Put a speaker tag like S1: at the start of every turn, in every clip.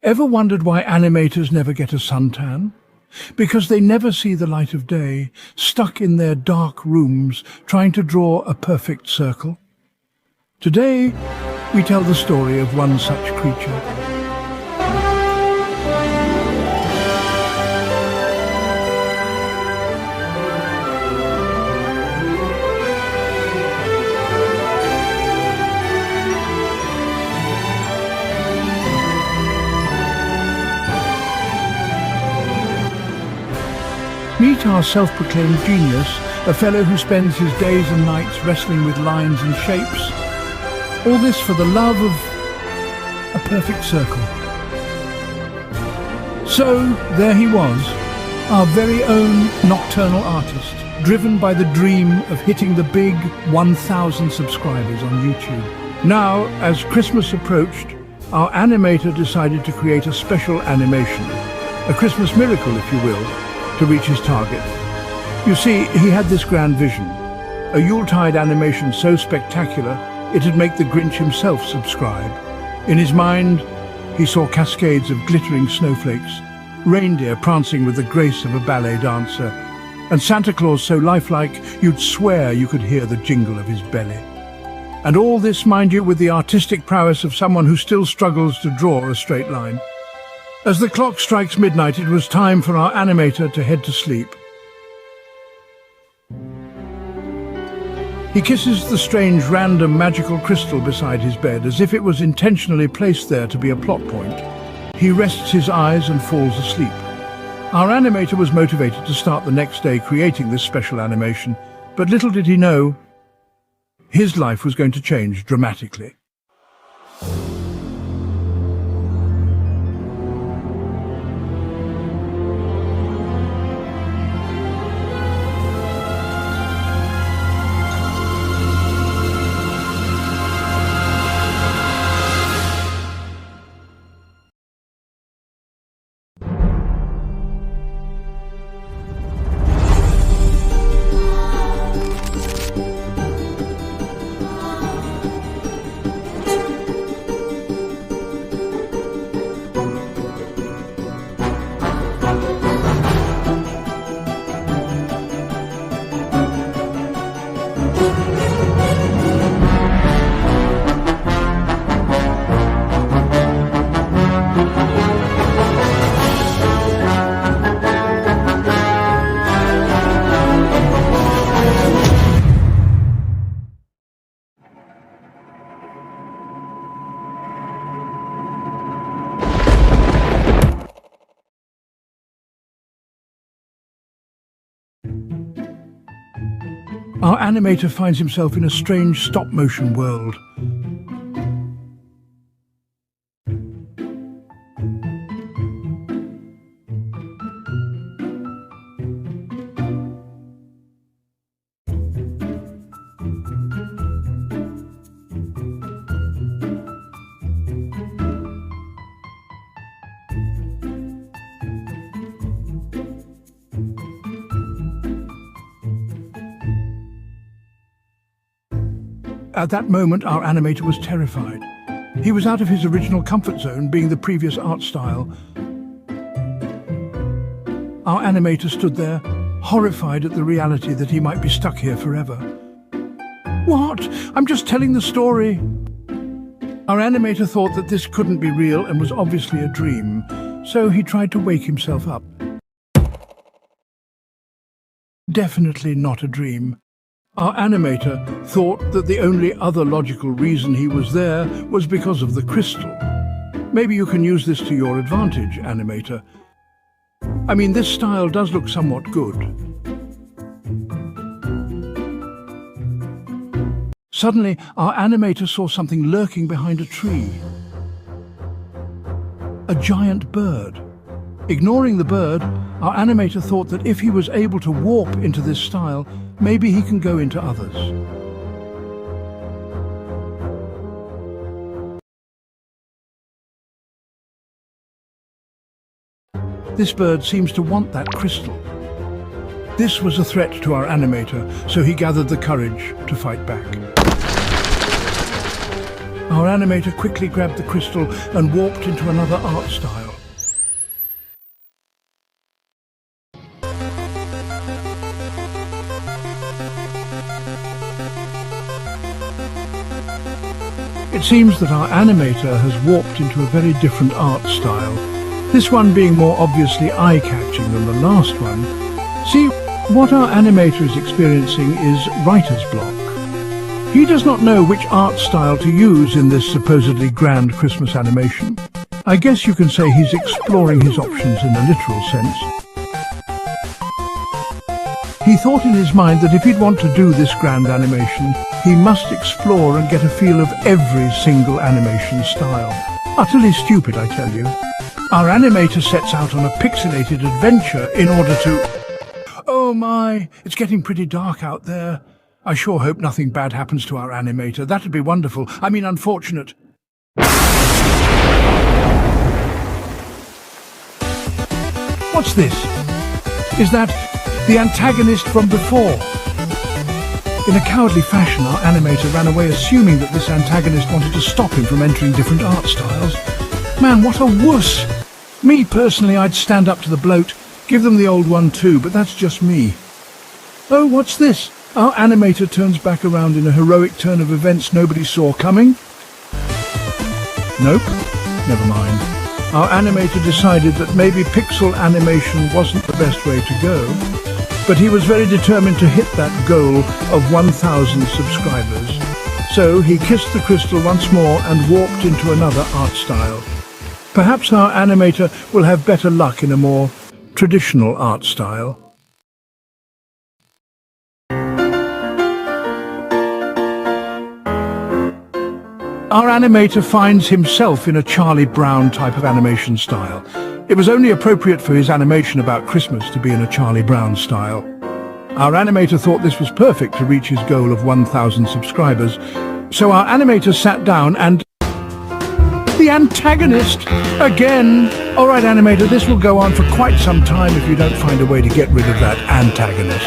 S1: Ever wondered why animators never get a suntan? Because they never see the light of day, stuck in their dark rooms trying to draw a perfect circle. Today, we tell the story of one such creature. Meet our self-proclaimed genius, a fellow who spends his days and nights wrestling with lines and shapes. All this for the love of a perfect circle. So there he was, our very own nocturnal artist, driven by the dream of hitting the big 1,000 subscribers on YouTube. Now, as Christmas approached, our animator decided to create a special animation, a Christmas miracle, if you will, to reach his target. You see, he had this grand vision, a Yuletide animation so spectacular it'd make the Grinch himself subscribe. In his mind, he saw cascades of glittering snowflakes, reindeer prancing with the grace of a ballet dancer, and Santa Claus so lifelike you'd swear you could hear the jingle of his belly. And all this, mind you, with the artistic prowess of someone who still struggles to draw a straight line. As the clock strikes midnight, it was time for our animator to head to sleep. He kisses the strange, random, magical crystal beside his bed, as if it was intentionally placed there to be a plot point. He rests his eyes and falls asleep. Our animator was motivated to start the next day creating this special animation, but little did he know, his life was going to change dramatically. Our animator finds himself in a strange stop-motion world. At that moment, our animator was terrified. He was out of his original comfort zone, being the previous art style. Our animator stood there, horrified at the reality that he might be stuck here forever. What? I'm just telling the story. Our animator thought that this couldn't be real and was obviously a dream, so he tried to wake himself up. Definitely not a dream. Our animator thought that the only other logical reason he was there was because of the crystal. Maybe you can use this to your advantage, animator. I mean, this style does look somewhat good. Suddenly, our animator saw something lurking behind a tree. A giant bird. Ignoring the bird, our animator thought that if he was able to warp into this style, maybe he can go into others. This bird seems to want that crystal. This was a threat to our animator, so he gathered the courage to fight back. Our animator quickly grabbed the crystal and warped into another art style. It seems that our animator has warped into a very different art style, this one being more obviously eye-catching than the last one. See, what our animator is experiencing is writer's block. He does not know which art style to use in this supposedly grand Christmas animation. I guess you can say he's exploring his options in a literal sense. He thought in his mind that if he'd want to do this grand animation, he must explore and get a feel of every single animation style. Utterly stupid, I tell you. Our animator sets out on a pixelated adventure in order to... Oh my, it's getting pretty dark out there. I sure hope nothing bad happens to our animator. That'd be wonderful. I mean, unfortunate. What's this? Is that the antagonist from before? In a cowardly fashion, our animator ran away assuming that this antagonist wanted to stop him from entering different art styles. Man, what a wuss! Me, personally, I'd stand up to the bloat, give them the old one too, but that's just me. Oh, what's this? Our animator turns back around in a heroic turn of events nobody saw coming? Nope, never mind. Our animator decided that maybe pixel animation wasn't the best way to go, but he was very determined to hit that goal of 1,000 subscribers. So he kissed the crystal once more and warped into another art style. Perhaps our animator will have better luck in a more traditional art style. Our animator finds himself in a Charlie Brown type of animation style. It was only appropriate for his animation about Christmas to be in a Charlie Brown style. Our animator thought this was perfect to reach his goal of 1,000 subscribers. So our animator sat down and... The antagonist! Again! Alright animator, this will go on for quite some time if you don't find a way to get rid of that antagonist.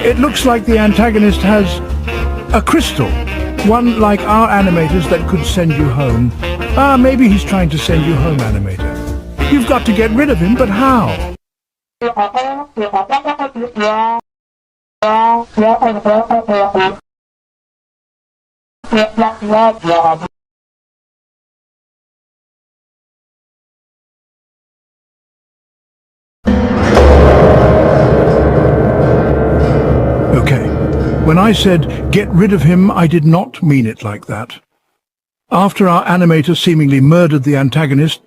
S1: It looks like the antagonist has a crystal. One like our animators that could send you home. Maybe he's trying to send you home, animator. You've got to get rid of him, but how? Okay, when I said get rid of him, I did not mean it like that. After our animator seemingly murdered the antagonist,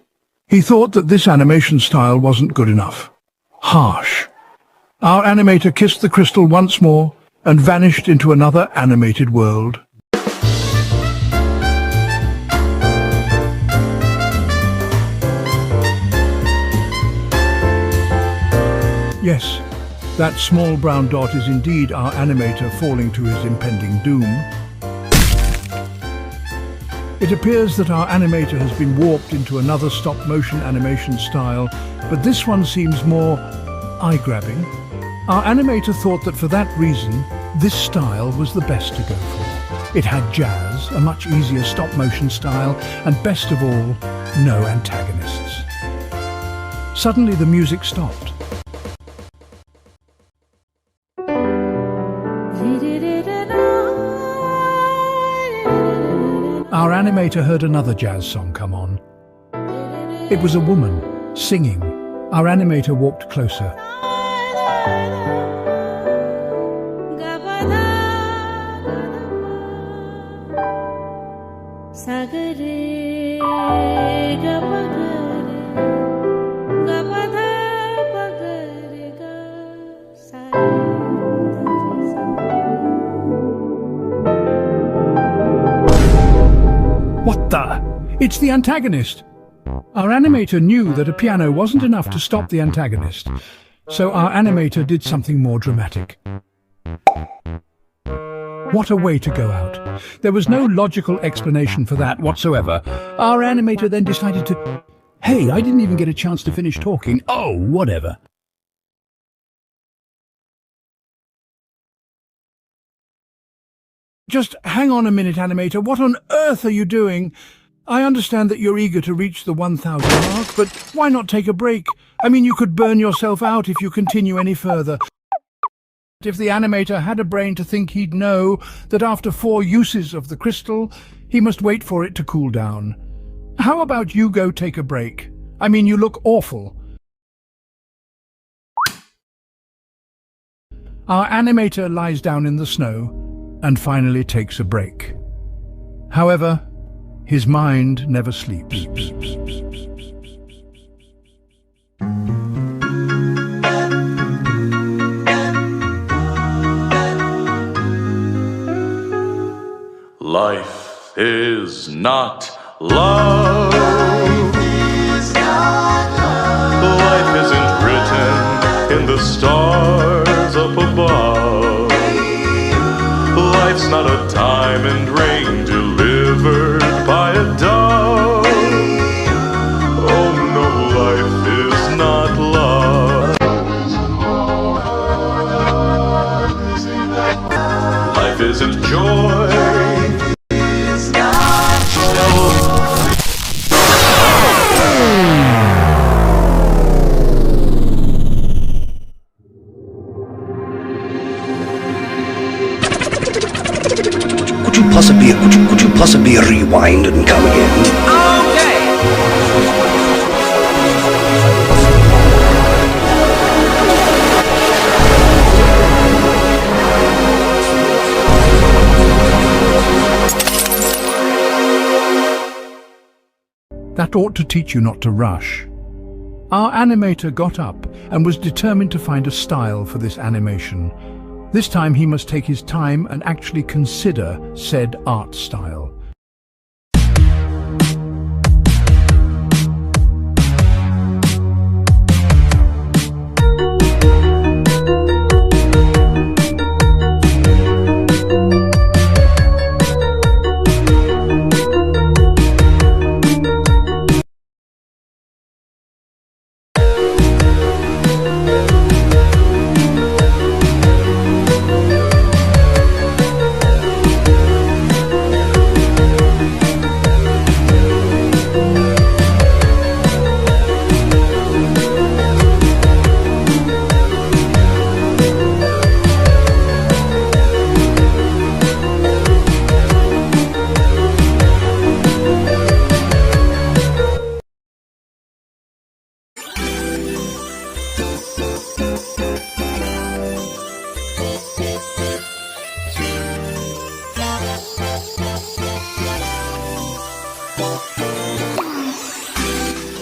S1: he thought that this animation style wasn't good enough. Harsh. Our animator kissed the crystal once more and vanished into another animated world. Yes, that small brown dot is indeed our animator falling to his impending doom. It appears that our animator has been warped into another stop-motion animation style, but this one seems more eye-grabbing. Our animator thought that for that reason, this style was the best to go for. It had jazz, a much easier stop-motion style, and best of all, no antagonists. Suddenly the music stopped. Our animator heard another jazz song come on. It was a woman, singing. Our animator walked closer. What the? It's the antagonist! Our animator knew that a piano wasn't enough to stop the antagonist, so our animator did something more dramatic. What a way to go out. There was no logical explanation for that whatsoever. Our animator then decided to... Hey, I didn't even get a chance to finish talking. Oh, whatever. Just hang on a minute, animator. What on earth are you doing? I understand that you're eager to reach the 1,000 mark, but why not take a break? I mean, you could burn yourself out if you continue any further. If the animator had a brain to think, he'd know that after 4 uses of the crystal, he must wait for it to cool down. How about you go take a break? I mean, you look awful. Our animator lies down in the snow and finally takes a break. However, his mind never sleeps.
S2: Life is not love. Life isn't written in the stars up above. Life's not a diamond ring delivered by a dove. Oh no, life is not love. Life isn't joy.
S3: Could you possibly rewind and come again?
S4: Okay.
S1: That ought to teach you not to rush. Our animator got up and was determined to find a style for this animation. This time he must take his time and actually consider said art style.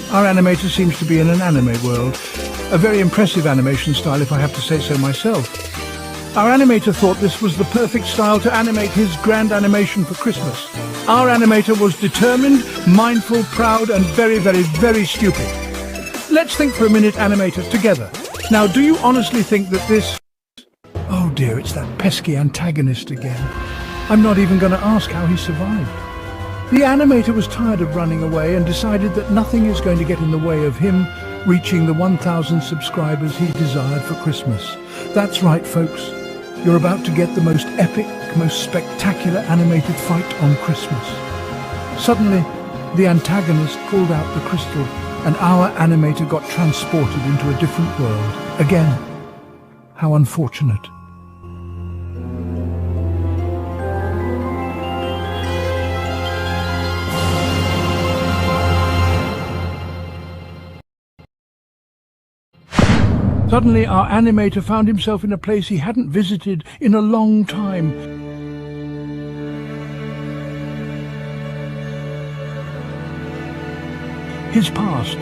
S1: Our animator seems to be in an anime world. A very impressive animation style, if I have to say so myself. Our animator thought this was the perfect style to animate his grand animation for Christmas. Our animator was determined, mindful, proud, and very, very, very stupid. Let's think for a minute, animator, together. Now, do you honestly think that this... Oh dear, it's that pesky antagonist again. I'm not even going to ask how he survived. The animator was tired of running away and decided that nothing is going to get in the way of him reaching the 1,000 subscribers he desired for Christmas. That's right, folks. You're about to get the most epic, most spectacular animated fight on Christmas. Suddenly, the antagonist pulled out the crystal and our animator got transported into a different world. Again, how unfortunate. Suddenly, our animator found himself in a place he hadn't visited in a long time. His past.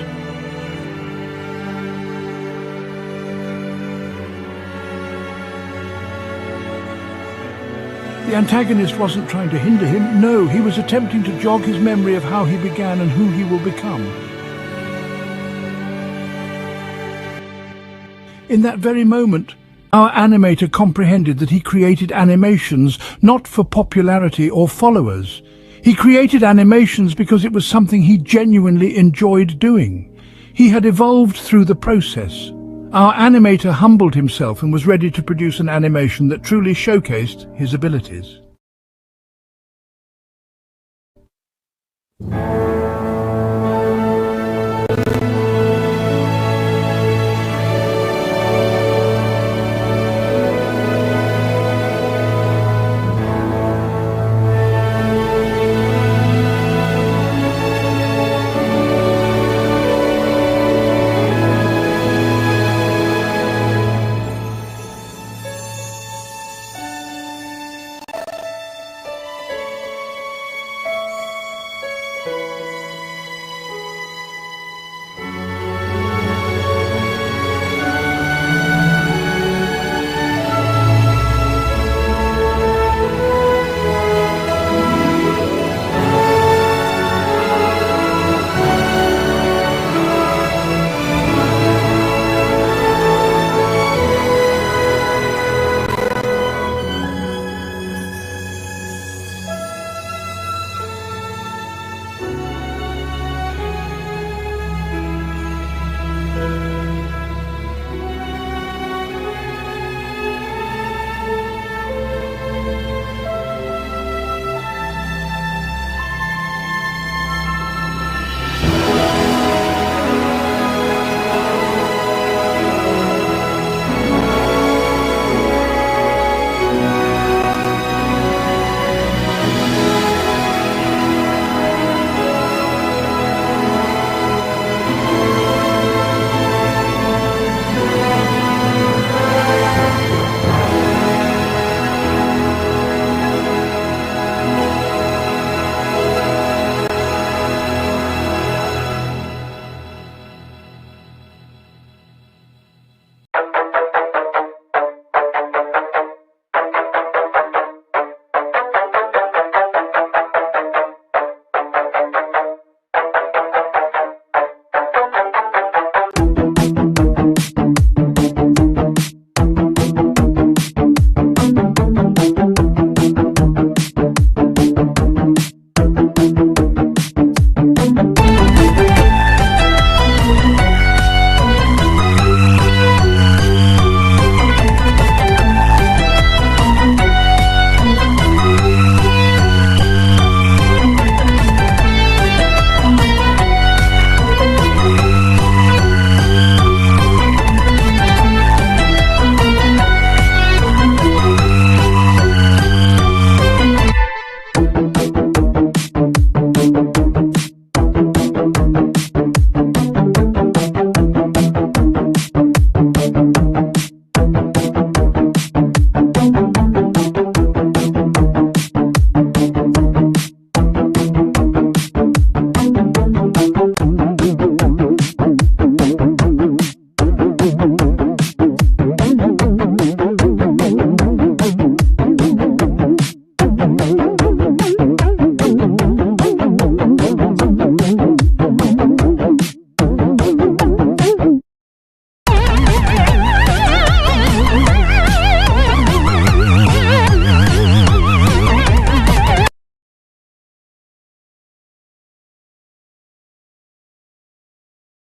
S1: The antagonist wasn't trying to hinder him. No, he was attempting to jog his memory of how he began and who he will become. In that very moment, our animator comprehended that he created animations not for popularity or followers. He created animations because it was something he genuinely enjoyed doing. He had evolved through the process. Our animator humbled himself and was ready to produce an animation that truly showcased his abilities.
S4: Bye.